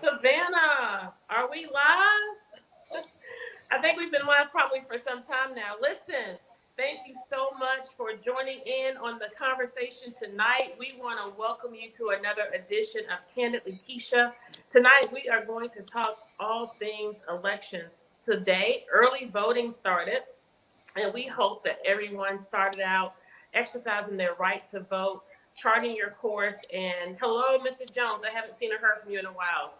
Savannah. Are we live? I think we've been live probably for some time now. Listen, thank you so much for joining in on the conversation tonight. We want to welcome you to another edition of Kandily Kesha. Tonight, we are going to talk all things elections. Today, early voting started, and we hope that everyone started out exercising their right to vote, charting your course. And hello, Mr. Jones. I haven't seen or heard from you in a while.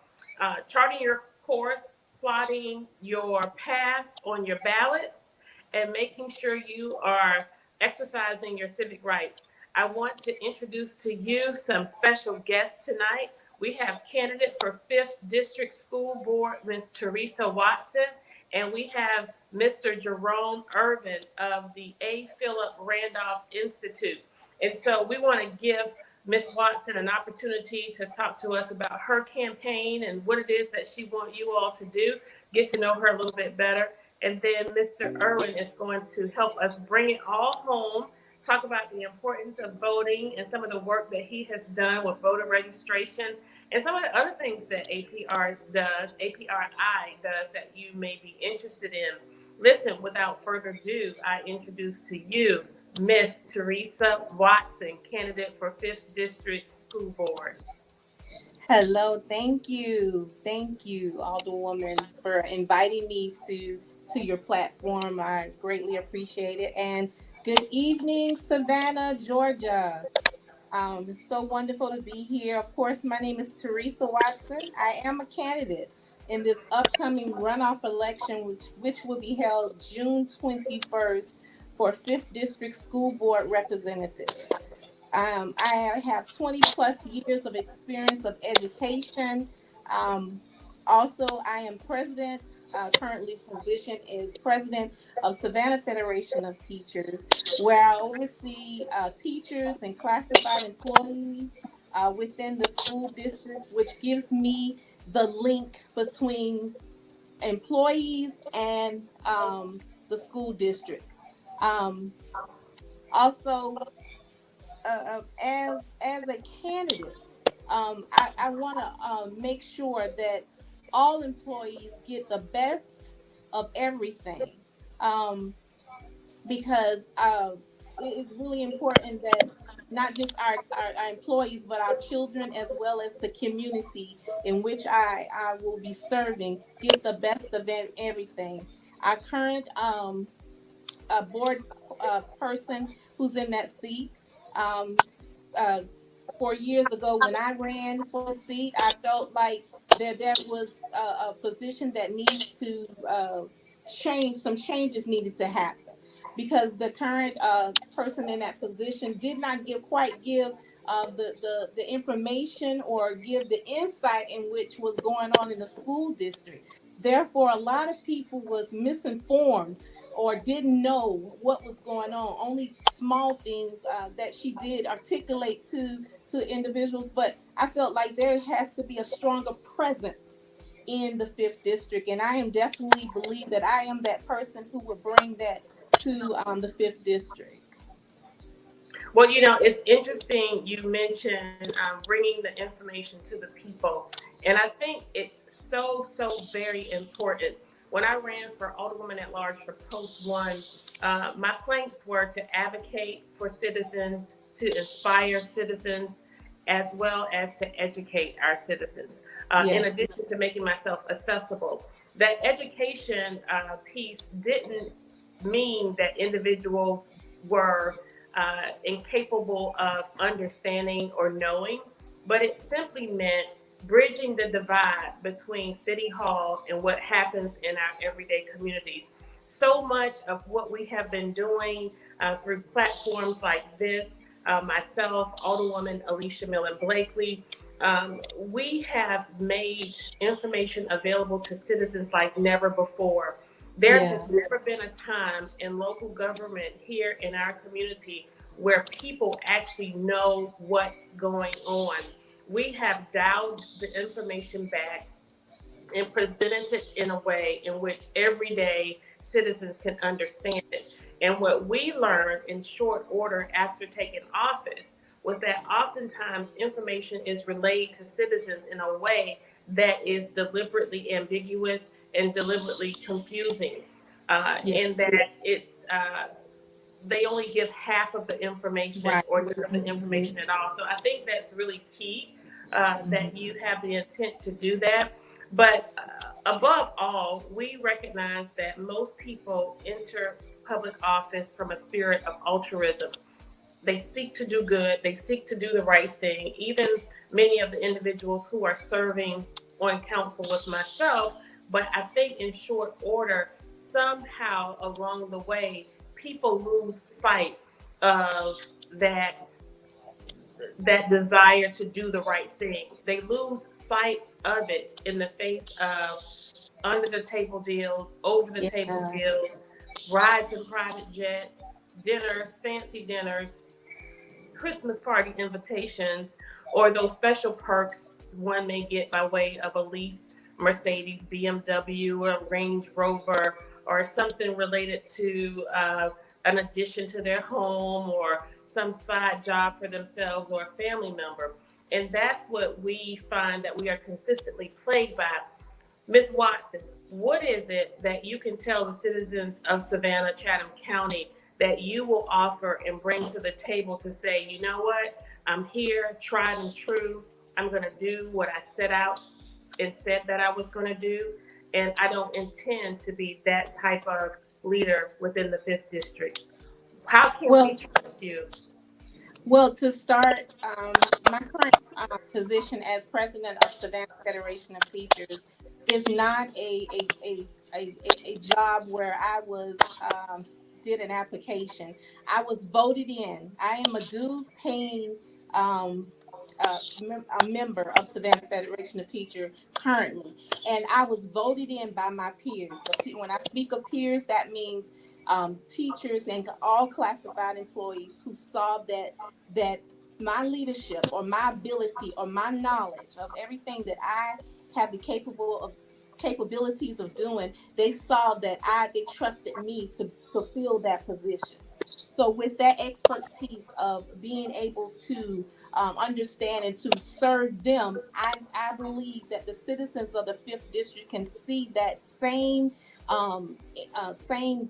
Charting your course, plotting your path on your ballots, and making sure you are exercising your civic right. I want to introduce to you some special guests tonight. We have candidate for 5th District School Board, Ms. Teresa Watson, and we have Mr. Jerome Irwin of the A. Philip Randolph Institute. And so we want to give Ms. Watson an opportunity to talk to us about her campaign and what it is that she wants you all to do, get to know her a little bit better. And then Mr. Irwin is going to help us bring it all home, talk about the importance of voting and some of the work that he has done with voter registration and some of the other things that APRI does that you may be interested in. Listen, without further ado, I introduce to you Miss Teresa Watson, candidate for 5th District School Board. Hello, thank you. Thank you, Alderwoman, for inviting me to your platform. I greatly appreciate it. And good evening, Savannah, Georgia. It's so wonderful to be here. Of course, my name is Teresa Watson. I am a candidate in this upcoming runoff election, which will be held June 21st for 5th District School Board Representative. I have 20 plus years of experience of education. Um, Also, I am president, currently position is president of Savannah Federation of Teachers, where I oversee teachers and classified employees within the school district, which gives me the link between employees and the school district. Um, Also, as a candidate, I want to make sure that all employees get the best of everything, um, because it is really important that not just our employees, but our children as well as the community in which I will be serving get the best of everything. Our current board person who's in that seat. Um, uh, 4 years ago, when I ran for the seat, I felt like there was a position that needs to change. Some changes needed to happen because the current person in that position did not give the information or give the insight in which was going on in the school district. Therefore, a lot of people was misinformed or didn't know what was going on. Only small things that she did articulate to individuals, but I felt like there has to be a stronger presence in the 5th district, and I am definitely believe that I am that person who will bring that to the 5th district. Well, it's interesting you mentioned bringing the information to the people. And I think it's so very important. When I ran for Alderwoman at Large for Post 1, my planks were to advocate for citizens, to inspire citizens, as well as to educate our citizens, in Yes. addition to making myself accessible. That education piece didn't mean that individuals were incapable of understanding or knowing, but it simply meant bridging the divide between City Hall and what happens in our everyday communities. So much of what we have been doing through platforms like this, myself, Alderwoman Alicia Millen Blakely, we have made information available to citizens like never before. There Yeah. has never been a time in local government here in our community where people actually know what's going on. We have dialed the information back and presented it in a way in which everyday citizens can understand it. And what we learned in short order after taking office was that oftentimes information is relayed to citizens in a way that is deliberately ambiguous and deliberately confusing, Yeah. in that it's they only give half of the information Right. or none of the information at all. So I think that's really key, that you have the intent to do that. But above all, we recognize that most people enter public office from a spirit of altruism. They seek to do good, they seek to do the right thing. Even many of the individuals who are serving on council with myself, but I think in short order, somehow along the way, people lose sight of that desire to do the right thing. They lose sight of it in the face of under the table deals, over the table Yeah. deals, rides in private jets, dinners, fancy dinners, Christmas party invitations, or those special perks one may get by way of a leased Mercedes, BMW, or Range Rover, or something related to an addition to their home, or some side job for themselves or a family member. And that's what we find that we are consistently plagued by. Ms. Watson, what is it that you can tell the citizens of Savannah, Chatham County that you will offer and bring to the table to say, you know what, I'm here, tried and true. I'm going to do what I set out and said that I was going to do. And I don't intend to be that type of leader within the 5th District. How can we Well, trust you? Well, to start, my current position as president of Savannah Federation of Teachers is not a job where I was did an application. I was voted in. I am a dues paying a member of Savannah Federation of Teachers currently, and I was voted in by my peers. When I speak of peers, that means teachers and all classified employees who saw that my leadership or my ability or my knowledge of everything that I have the capabilities of doing, they saw that they trusted me to fulfill that position. So with that expertise of being able to understand and to serve them, I believe that the citizens of the 5th District can see that same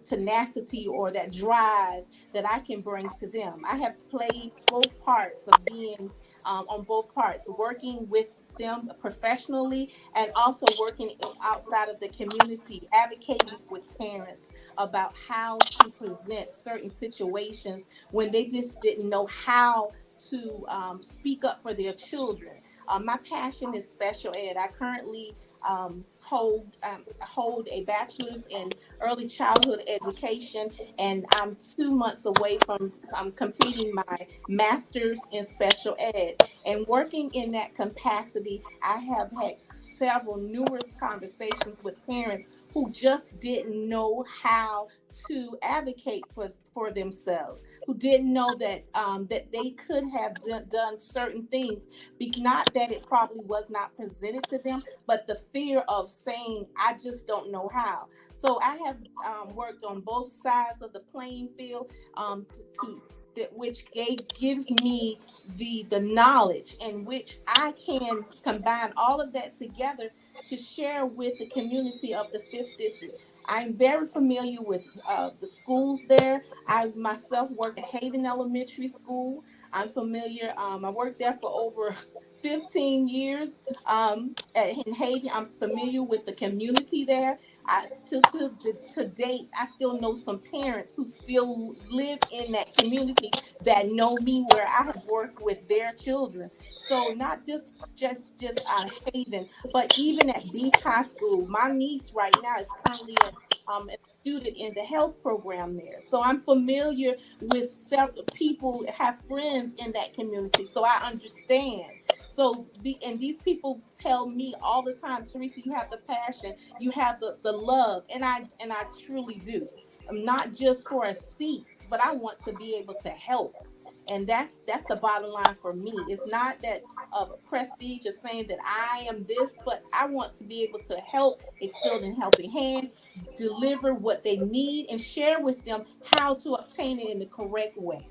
tenacity or that drive that I can bring to them. I have played both parts of being on both parts, working with them professionally and also working outside of the community, advocating with parents about how to present certain situations when they just didn't know how to speak up for their children. My passion is special ed. I currently hold a bachelor's in early childhood education, and I'm 2 months away from completing my master's in special ed. And working in that capacity, I have had several numerous conversations with parents who just didn't know how to advocate for themselves, who didn't know that they could have done certain things, not that it probably was not presented to them, but the fear of saying, I just don't know how. So I have worked on both sides of the playing field, which gives me the knowledge in which I can combine all of that together to share with the community of the 5th District. I'm very familiar with the schools there. I myself work at Haven Elementary School. I'm familiar. I worked there for over 15 years in Haven. I'm familiar with the community there. I still to date, I still know some parents who still live in that community that know me where I have worked with their children. So not just Haven, but even at Beach High School. My niece right now is currently a student in the health program there. So I'm familiar with several people, have friends in that community. So I understand. And these people tell me all the time, Teresa, you have the passion, you have the love, and I truly do. Not just for a seat, but I want to be able to help. And that's the bottom line for me. It's not that of a prestige or saying that I am this, but I want to be able to help, extend a helping hand, deliver what they need, and share with them how to obtain it in the correct way.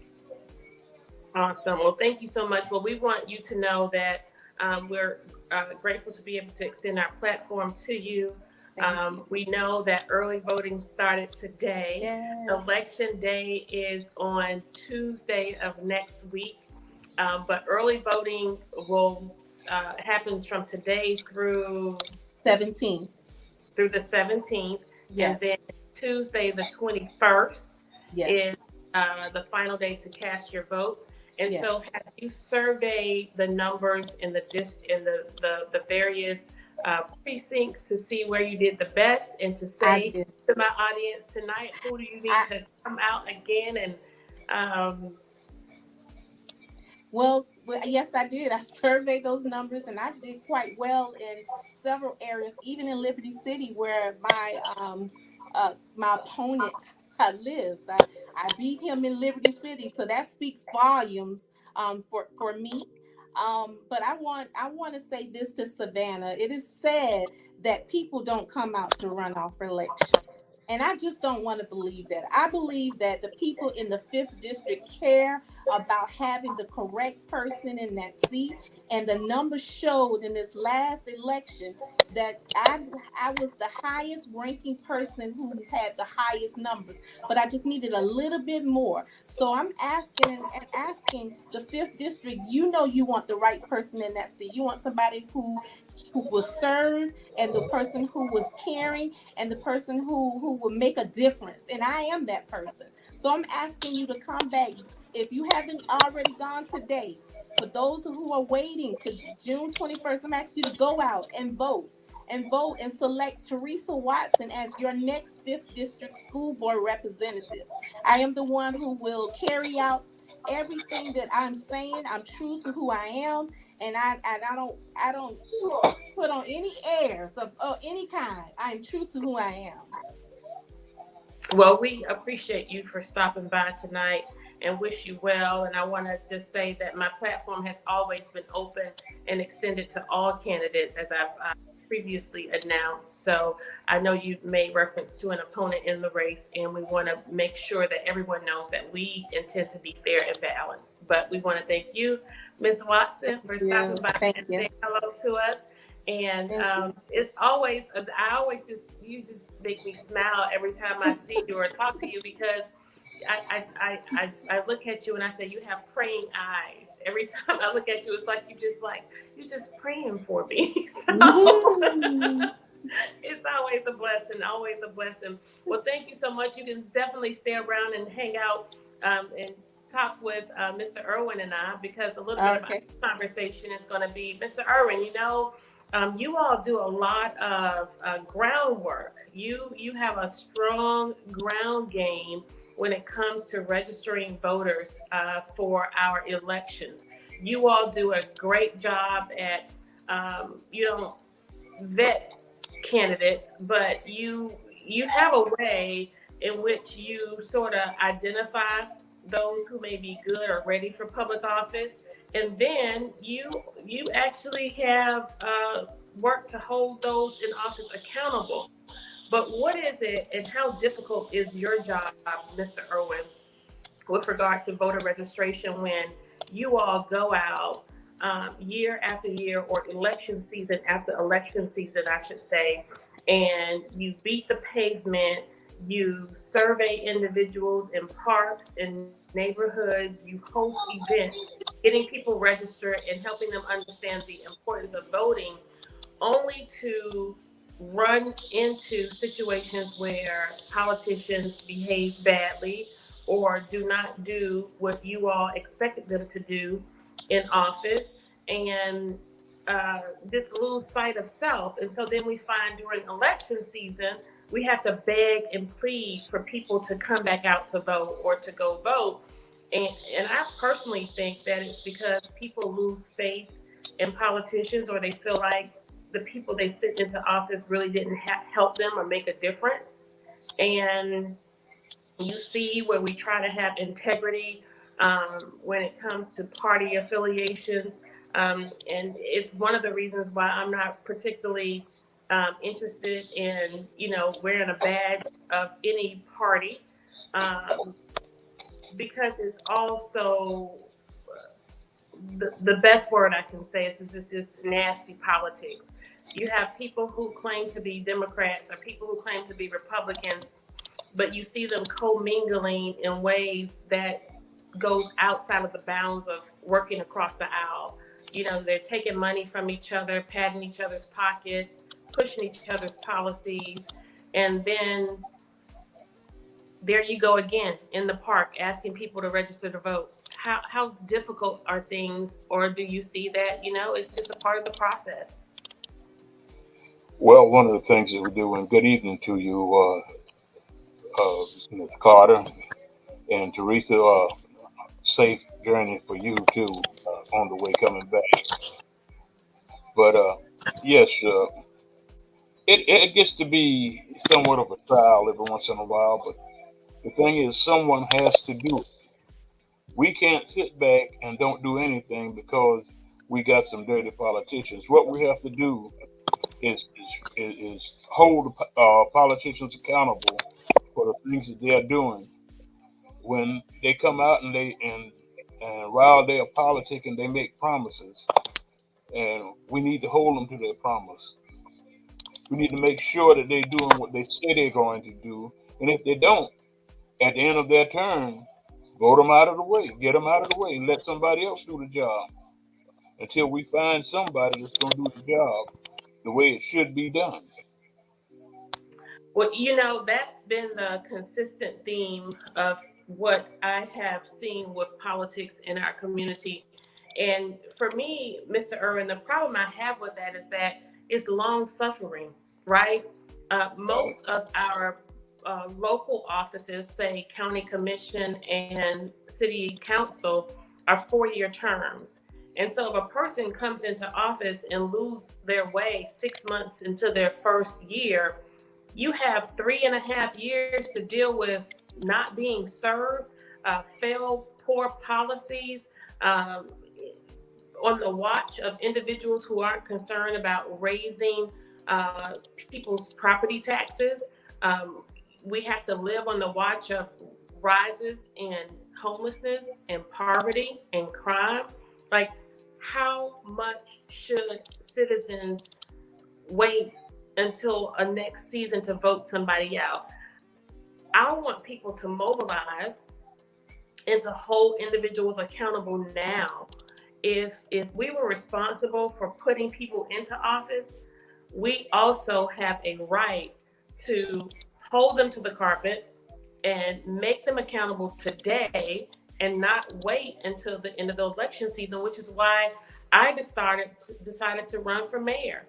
Awesome. Well, thank you so much. Well, we want you to know that we're grateful to be able to extend our platform to you. Thank you. We know that early voting started today. Yes. Election day is on Tuesday of next week. But early voting will happens from today through the 17th, and Yes. then Tuesday the 21st Yes. is the final day to cast your votes. And Yes. so, have you surveyed the numbers in the various precincts to see where you did the best, and to I say did. to my audience tonight, who do you need to come out again and um, Well, yes, I did. I surveyed those numbers, and I did quite well in several areas, even in Liberty City, where my opponent lives. I beat him in Liberty City, so that speaks volumes for me. But I want to say this to Savannah. It is sad that people don't come out to runoff elections. And I just don't want to believe that. I believe that the people in the fifth district care about having the correct person in that seat. And the numbers showed in this last election that I was the highest ranking person who had the highest numbers, but I just needed a little bit more. So I'm asking and asking the fifth district, you want the right person in that seat. You want somebody who will serve, and the person who was caring, and the person who will make a difference. And I am that person. So I'm asking you to come back. If you haven't already gone today, for those who are waiting to June 21st, I'm asking you to go out and vote and select Teresa Watson as your next 5th District School Board representative. I am the one who will carry out everything that I'm saying. I'm true to who I am, and I don't put on any airs of any kind. I am true to who I am. Well, we appreciate you for stopping by tonight and wish you well. And I want to just say that my platform has always been open and extended to all candidates, as I've previously announced. So I know you made reference to an opponent in the race, and we want to make sure that everyone knows that we intend to be fair and balanced. But we want to thank you, Ms. Watson, for stopping by Thank and you. saying hello to us. And Thank you. it's always, you just make me smile every time I see you or talk to you, because I look at you and I say, you have praying eyes. Every time I look at you, it's like you just praying for me. So Mhm. it's always a blessing, always a blessing. Well, thank you so much. You can definitely stay around and hang out and talk with Mr. Irwin and I, because a little bit of Okay. our conversation is going to be, Mr. Irwin, you all do a lot of groundwork. You have a strong ground game when it comes to registering voters for our elections. You all do a great job at you don't vet candidates, but you have a way in which you sort of identify those who may be good or ready for public office, and then you actually have work to hold those in office accountable. But what is it, and how difficult is your job, Mr. Irwin, with regard to voter registration when you all go out year after year, or election season after election season, I should say, and you beat the pavement, you survey individuals in parks and neighborhoods, you host events, getting people registered and helping them understand the importance of voting, only to run into situations where politicians behave badly or do not do what you all expected them to do in office, and just lose sight of self. And so then we find during election season, we have to beg and plead for people to come back out to vote or to go vote. And I personally think that it's because people lose faith in politicians, or they feel like the people they sent into office really didn't help them or make a difference. And you see where we try to have integrity when it comes to party affiliations. And it's one of the reasons why I'm not particularly interested in, wearing a badge of any party, um, because it's also the best word I can say is it's just nasty politics. You have people who claim to be Democrats or people who claim to be Republicans, but you see them commingling in ways that goes outside of the bounds of working across the aisle. You know, they're taking money from each other, patting each other's pockets, pushing each other's policies, and then there you go again in the park asking people to register to vote. How difficult are things, or do you see that, it's just a part of the process? Well, one of the things that we do, and good evening to you, Ms. Carter and Teresa. Safe journey for you too on the way coming back. But yes, it gets to be somewhat of a trial every once in a while. But the thing is, someone has to do it. We can't sit back and don't do anything because we got some dirty politicians. What we have to do is hold politicians accountable for the things that they are doing when they come out and while they are politicking, they make promises, and we need to hold them to their promise. We need to make sure that they're doing what they say they're going to do, and if they don't, at the end of their term, vote them out of the way, get them out of the way, and let somebody else do the job until we find somebody that's going to do the job the way it should be done. Well, that's been the consistent theme of what I have seen with politics in our community. And for me, Mr. Irwin, the problem I have with that is that it's long suffering, right? Right. Most of our local offices, say county commission and city council, are 4-year terms. And so if a person comes into office and lose their way 6 months into their first year, you have 3.5 years to deal with not being served, failed poor policies, um, on the watch of individuals who aren't concerned about raising people's property taxes. Um, we have to live on the watch of rises in homelessness and poverty and crime. Like, how much should citizens wait until a next season to vote somebody out? I want people to mobilize and to hold individuals accountable now. If we were responsible for putting people into office, we also have a right to hold them to the carpet and make them accountable today and not wait until the end of the election season, which is why I decided to run for mayor.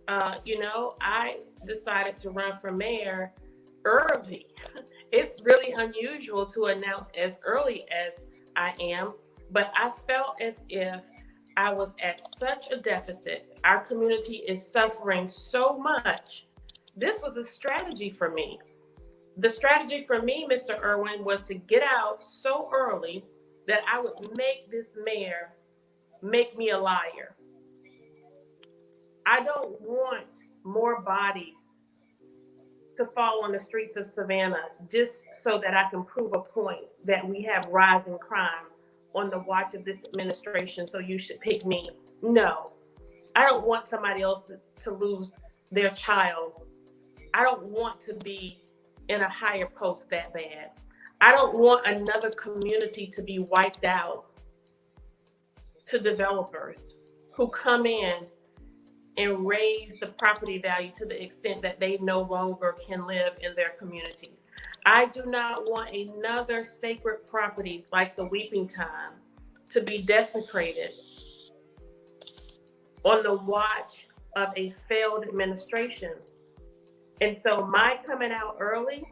I decided to run for mayor early. It's really unusual to announce as early as I am, but I felt as if I was at such a deficit. Our community is suffering so much. This was a strategy for me. The strategy for me, Mr. Irwin, was to get out so early that I would make this mayor make me a liar. I don't want more bodies to fall on the streets of Savannah just so that I can prove a point that we have rising crime on the watch of this administration, so you should pick me. No, I don't want somebody else to lose their child. I don't want to be in a higher post that bad. I don't want another community to be wiped out to developers who come in and raise the property value to the extent that they no longer can live in their communities. I do not want another sacred property like the Weeping Time to be desecrated on the watch of a failed administration. And so my coming out early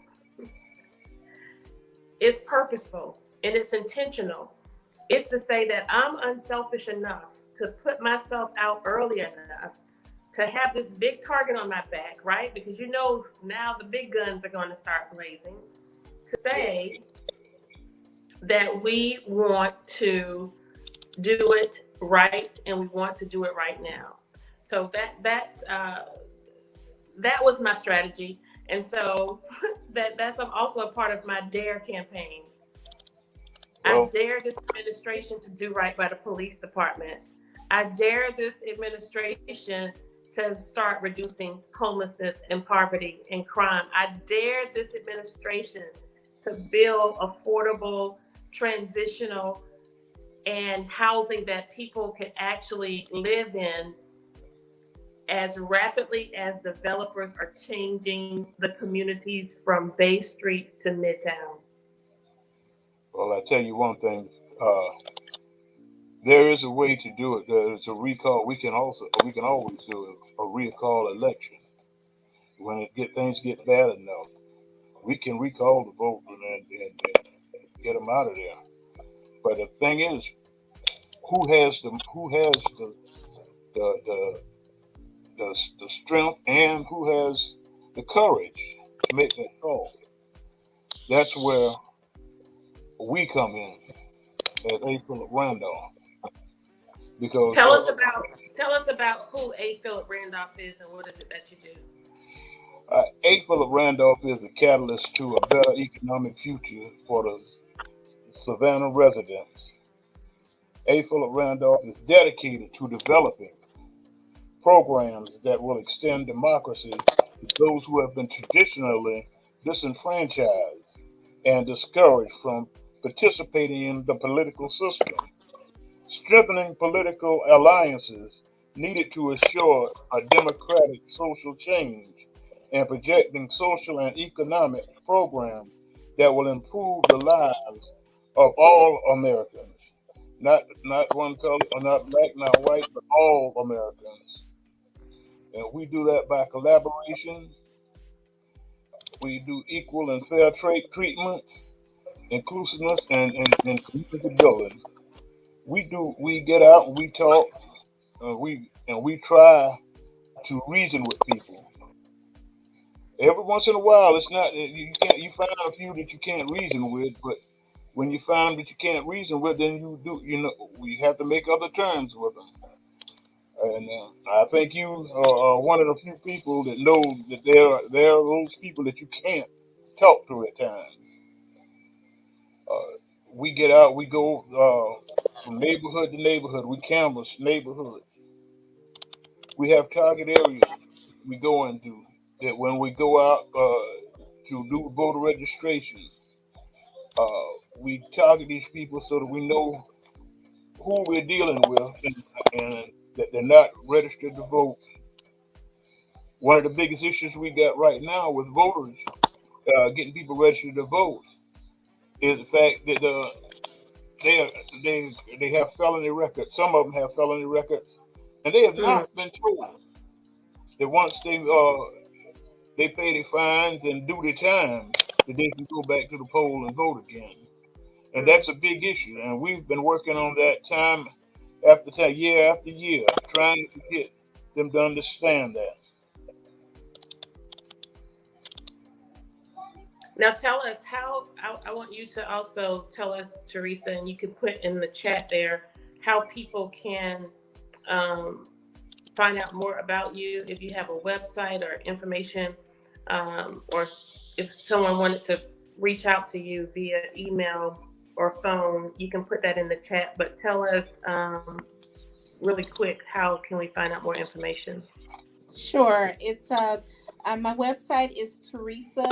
is purposeful and it's intentional. It's to say that I'm unselfish enough to put myself out early enough to have this big target on my back, right? Because now the big guns are going to start blazing, to say that we want to do it right and we want to do it right now. So that was my strategy. And so that's also a part of my DARE campaign. I Well, dare this administration to do right by the police department. I dare this administration to start reducing homelessness and poverty and crime. I dare this administration to build affordable, transitional, and housing that people can actually live in as rapidly as developers are changing the communities from Bay Street to Midtown. well, I tell you one thing. There is a way to do it. There is a recall. We can always do a recall election when things get bad enough. We can recall the vote and get them out of there. But the thing is, the the, the strength and who has the courage to make that call? That's where we come in at A. Philip Randolph because Tell us about who A. Philip Randolph is and what is it that you do. A. Philip Randolph is the catalyst to a better economic future for the Savannah residents. A. Philip Randolph is dedicated to developing programs that will extend democracy to those who have been traditionally disenfranchised and discouraged from participating in the political system, strengthening political alliances needed to assure a democratic social change, and projecting social and economic programs that will improve the lives of all Americans. Not one color, or not black, not white, but all Americans. And we do that by collaboration. We do equal and fair trade treatment, inclusiveness, and community building. We get out and we talk, we try to reason with people. Every once in a while, it's not you find a few that you can't reason with, but when you find that you can't reason with, then we have to make other terms with them. And I think you are one of the few people that know that there are those people that you can't talk to at times. We get out, we go from neighborhood to neighborhood, we canvass neighborhoods. We have target areas we go into that when we go out to do voter registration, we target these people so that we know who we're dealing with and that they're not registered to vote. One of the biggest issues we got right now with voters getting people registered to vote is the fact that they are, they have felony records. Some of them have felony records, and they have Mm. not been told that once they pay their fines and do their time, that they can go back to the poll and vote again. And Mm. that's a big issue. And we've been working on that time after time, year after year, trying to get them to understand that. Now tell us how, I want you to also tell us, Teresa, and you can put in the chat there, how people can um, find out more about you, if you have a website or information, or if someone wanted to reach out to you via email or phone, you can put that in the chat. But tell us really quick, how can we find out more information? Sure. It's my website is Teresa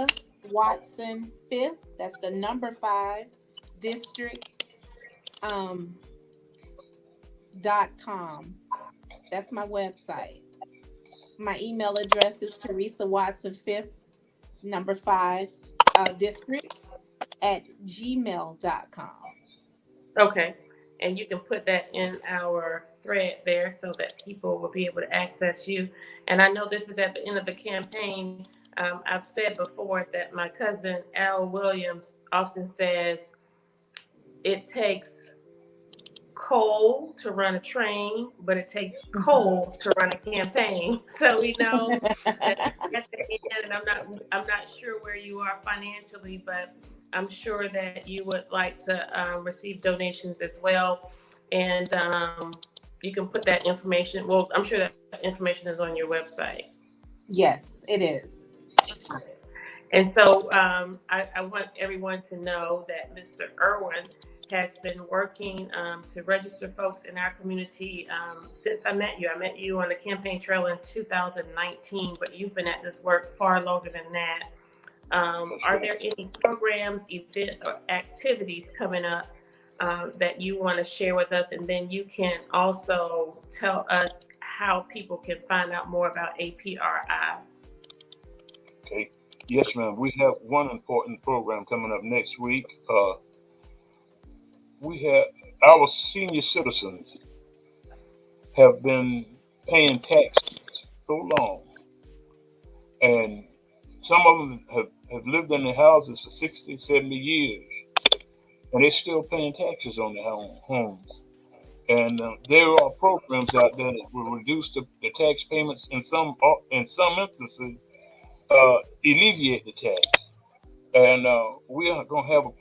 Watson Fifth. That's the number 5 district .com. That's my website. My email address is Teresa Watson Fifth, number 5 district at gmail.com. Okay. And you can put that in our thread there so that people will be able to access you. And I know this is at the end of the campaign. I've said before that my cousin Al Williams often says it takes coal to run a train, but it takes coal to run a campaign. So we know that at the end, and I'm not sure where you are financially, but I'm sure that you would like to receive donations as well. And you can put that information. Well, I'm sure that information is on your website. Yes, it is. And so I want everyone to know that Mr. Irwin has been working to register folks in our community since I met you. I met you on the campaign trail in 2019, but you've been at this work far longer than that. Are there any programs, events, or activities coming up that you want to share with us? And then you can also tell us how people can find out more about APRI. Okay. Yes, ma'am. We have one important program coming up next week. We have our senior citizens have been paying taxes so long, and some of them have lived in their houses for 60, 70 years, and they're still paying taxes on their homes. And there are programs out there that will reduce the tax payments in some instances, alleviate the tax. And we are going to have a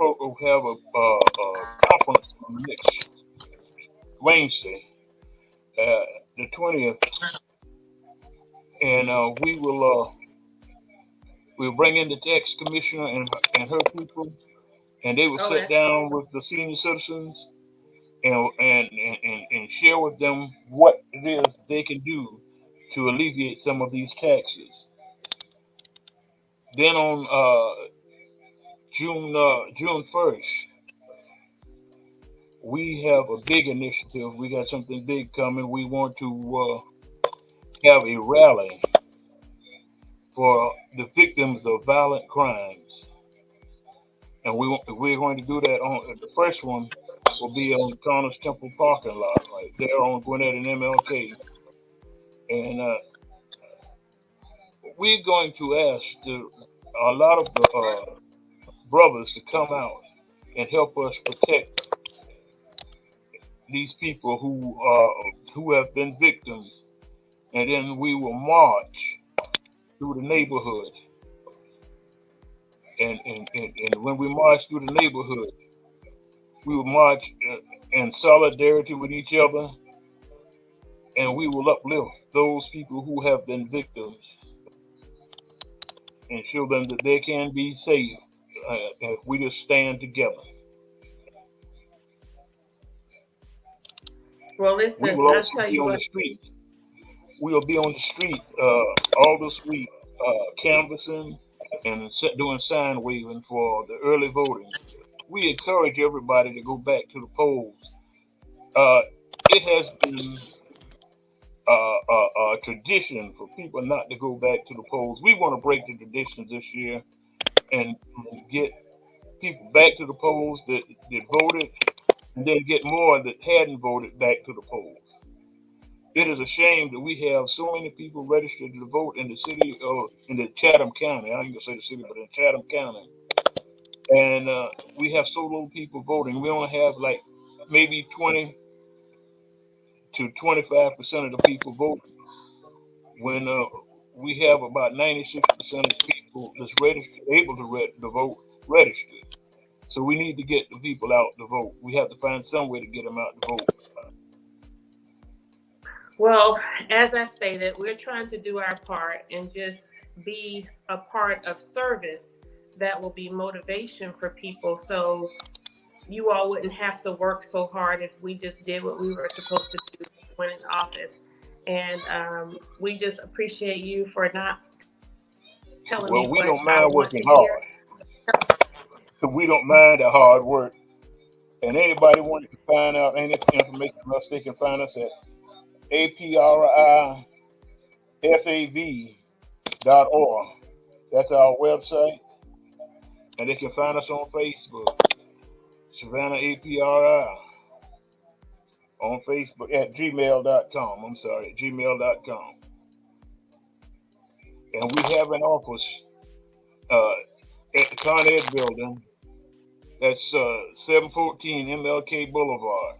conference next Wednesday, the 20th, and we'll bring in the tax commissioner and her people, and they will Oh, sit down with the senior citizens and share with them what it is they can do to alleviate some of these taxes. Then on June 1st, we have a big initiative. We got something big coming. We want to have a rally for the victims of violent crimes, and we're going to do that on the first one will be on Connors Temple parking lot right there on Gwinnett and MLK, and we're going to ask a lot of the brothers to come out and help us protect these people who have been victims, and then we will march through the neighborhood. And when we march through the neighborhood, we will march in solidarity with each other, and we will uplift those people who have been victims and show them that they can be saved if we just stand together. well, We listen, will I'll also tell be you on the what. streets. We'll be on the streets all this week, canvassing and doing sign waving for the early voting. We encourage everybody to go back to the polls. Uh, it has been a tradition for people not to go back to the polls. We want to break the traditions this year and get people back to the polls that voted, and then get more that hadn't voted back to the polls. It is a shame that we have so many people registered to vote in the city or in the Chatham County. I ain't gonna say the city, but in Chatham County, and we have so little people voting. We only have like maybe 20 to 25% of the people voting. When we have about 96% of the people that's registered, able to vote, registered. So we need to get the people out to vote. We have to find some way to get them out to vote. Well, as I stated, we're trying to do our part and just be a part of service that will be motivation for people. So you all wouldn't have to work so hard if we just did what we were supposed to do when in office. And we just appreciate you for not telling Well, me we what don't I mind want working to hear. hard. We don't mind the hard work. And anybody wanting to find out any information about us, they can find us at APRISAV.org. That's our website. And they can find us on Facebook, Savannah APRI, on Facebook at gmail.com. I'm sorry, at gmail.com. And we have an office at the Con Ed building. That's 714 MLK Boulevard.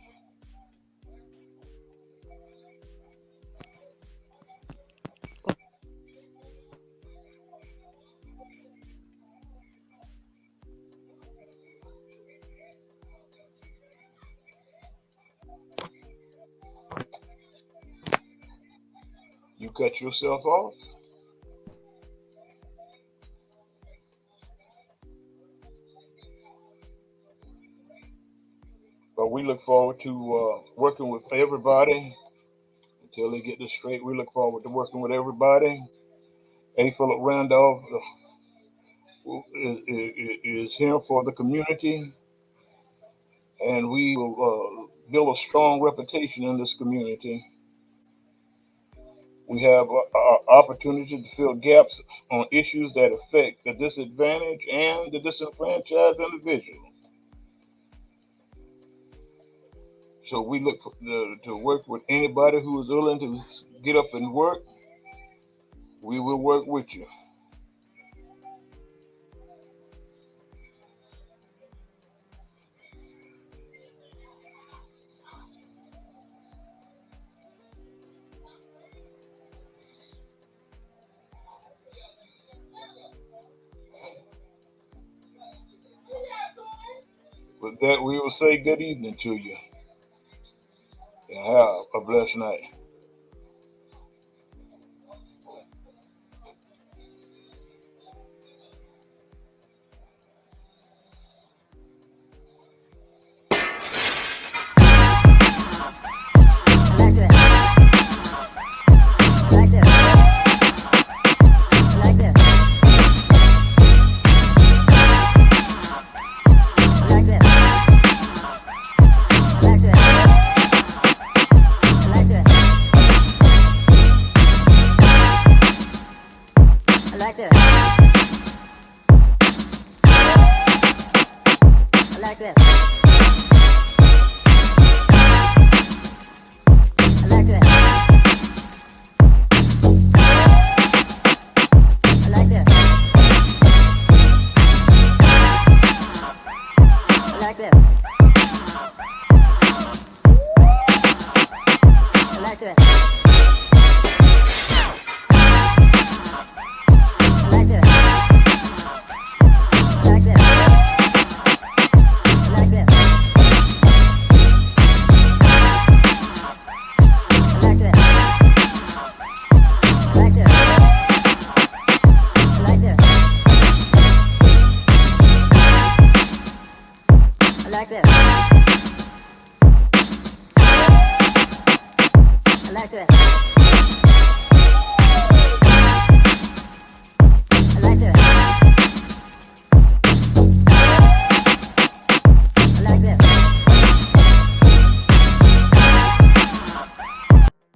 You cut yourself off? We look forward to working with everybody until they get this straight. We look forward to working with everybody. A. Philip Randolph is here for the community, and we will build a strong reputation in this community. We have opportunity to fill gaps on issues that affect the disadvantaged and the disenfranchised individual. So we look to work with anybody who is willing to get up and work. We will work with you. With that, we will say good evening to you and have a blessed night. like that.